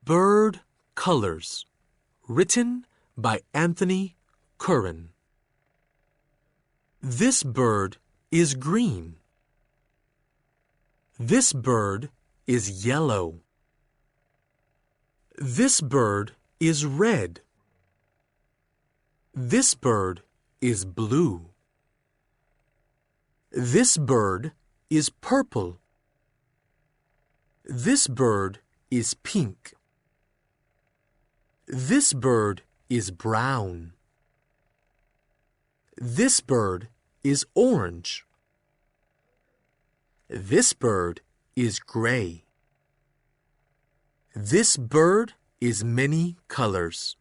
Bird Colors, written by Anthony Curran. This bird is green. This bird is yellow. This bird is red. This bird is blue. This bird is purple. This bird is pink. This bird is brown. This bird is orange. This bird is gray. This bird is many colors.